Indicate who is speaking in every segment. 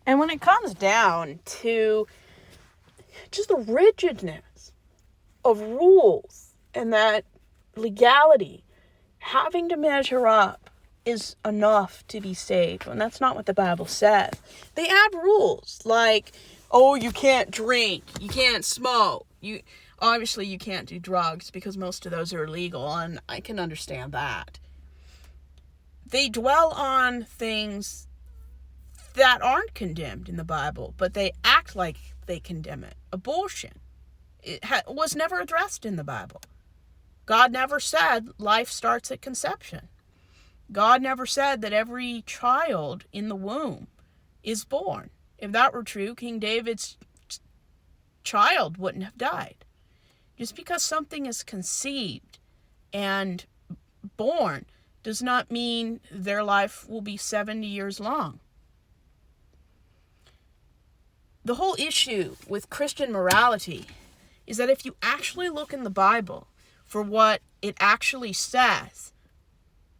Speaker 1: And when it comes down to just the rigidness of rules and that legality, having to measure up is enough to be saved, when that's not what the Bible says. They add rules like, oh, you can't drink, you can't smoke, obviously you can't do drugs because most of those are illegal, and I can understand that. They dwell on things that aren't condemned in the Bible, but they act like they condemn it. Abortion, was never addressed in the Bible. God never said life starts at conception. God never said that every child in the womb is born. If that were true, King David's child wouldn't have died. Just because something is conceived and born does not mean their life will be 70 years long. The whole issue with Christian morality is that if you actually look in the Bible for what it actually says,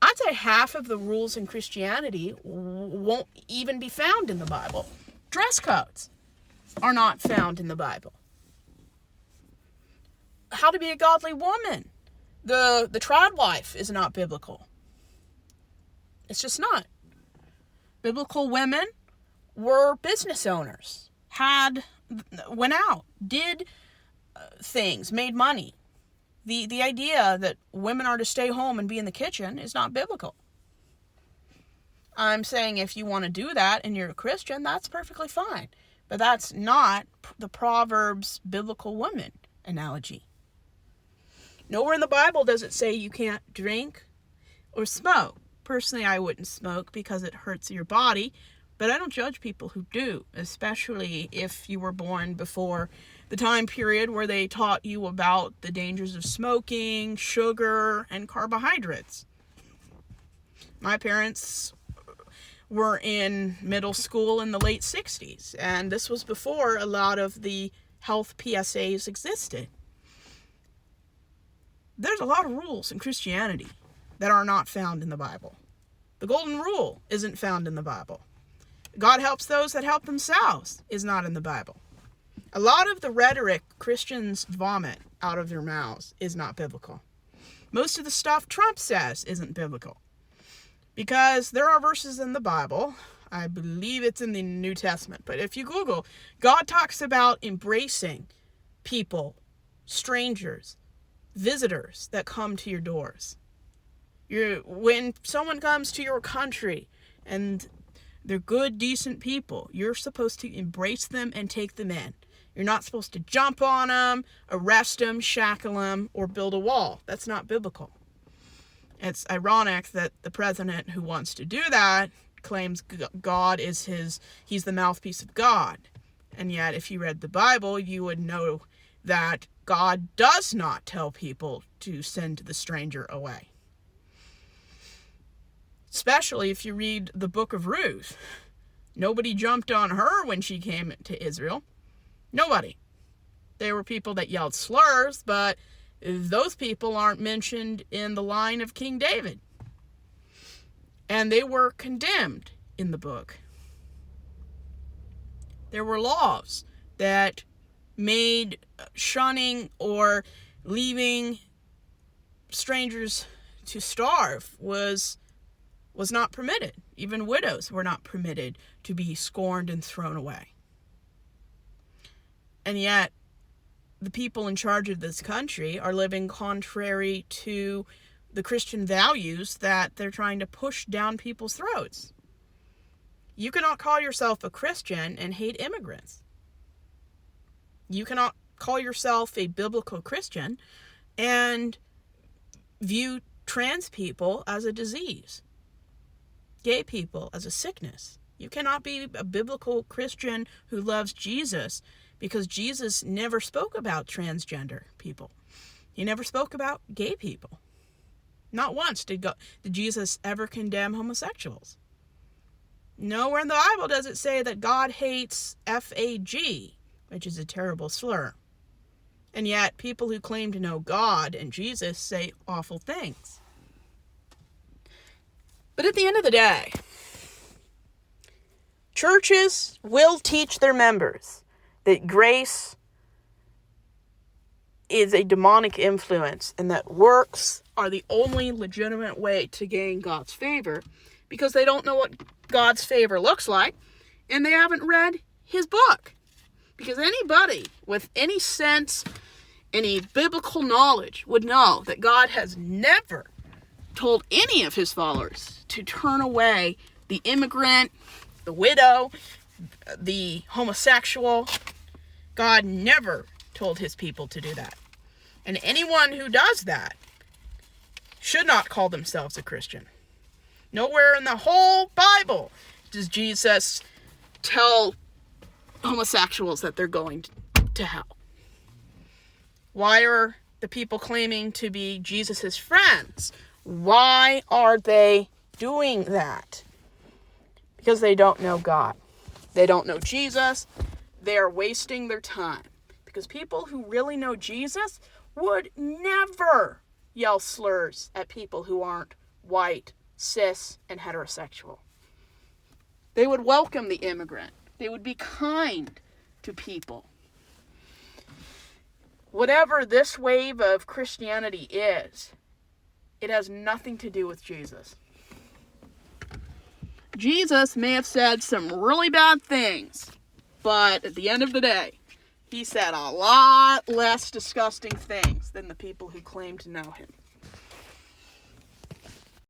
Speaker 1: I'd say half of the rules in Christianity won't even be found in the Bible. Dress codes are not found in the Bible. How to be a godly woman. The trad wife is not biblical. It's just not. Biblical women were business owners, went out, did things, made money. The idea that women are to stay home and be in the kitchen is not biblical. I'm saying if you want to do that and you're a Christian, that's perfectly fine. But that's not the Proverbs biblical woman analogy. Nowhere in the Bible does it say you can't drink or smoke. Personally, I wouldn't smoke because it hurts your body, but I don't judge people who do, especially if you were born before the time period where they taught you about the dangers of smoking, sugar, and carbohydrates. My parents were in middle school in the late 60s, and this was before a lot of the health PSAs existed. There's a lot of rules in Christianity that are not found in the Bible. The golden rule isn't found in the Bible. God helps those that help themselves is not in the Bible. A lot of the rhetoric Christians vomit out of their mouths is not biblical. Most of the stuff Trump says isn't biblical. Because there are verses in the Bible, I believe it's in the New Testament, but if you Google, God talks about embracing people, strangers, visitors that come to your doors. When someone comes to your country and they're good, decent people, you're supposed to embrace them and take them in. You're not supposed to jump on them, arrest them, shackle them, or build a wall. That's not biblical. It's ironic that the president who wants to do that claims God is he's the mouthpiece of God. And yet, if you read the Bible, you would know that God does not tell people to send the stranger away. Especially if you read the book of Ruth. Nobody jumped on her when she came to Israel. Nobody. There were people that yelled slurs, but those people aren't mentioned in the line of King David. And they were condemned in the book. There were laws that made shunning or leaving strangers to starve was not permitted. Even widows were not permitted to be scorned and thrown away. And yet, the people in charge of this country are living contrary to the Christian values that they're trying to push down people's throats. You cannot call yourself a Christian and hate immigrants. You cannot call yourself a biblical Christian and view trans people as a disease, gay people as a sickness. You cannot be a biblical Christian who loves Jesus, because Jesus never spoke about transgender people. He never spoke about gay people. Not once did Jesus ever condemn homosexuals. Nowhere in the Bible does it say that God hates FAG, which is a terrible slur. And yet, people who claim to know God and Jesus say awful things. But at the end of the day, Churches will teach their members that grace is a demonic influence and that works are the only legitimate way to gain God's favor, because they don't know what God's favor looks like and they haven't read his book. Because anybody with any sense, any biblical knowledge would know that God has never told any of his followers to turn away the immigrant, the widow, the homosexual. God never told his people to do that. And anyone who does that should not call themselves a Christian. Nowhere in the whole Bible does Jesus tell homosexuals that they're going to hell. Why are the people claiming to be Jesus' friends? Why are they doing that? Because they don't know God. They don't know Jesus. They are wasting their time. Because people who really know Jesus would never yell slurs at people who aren't white, cis, and heterosexual. They would welcome the immigrant. They would be kind to people. Whatever this wave of Christianity is, it has nothing to do with Jesus. Jesus may have said some really bad things, but at the end of the day, he said a lot less disgusting things than the people who claim to know him.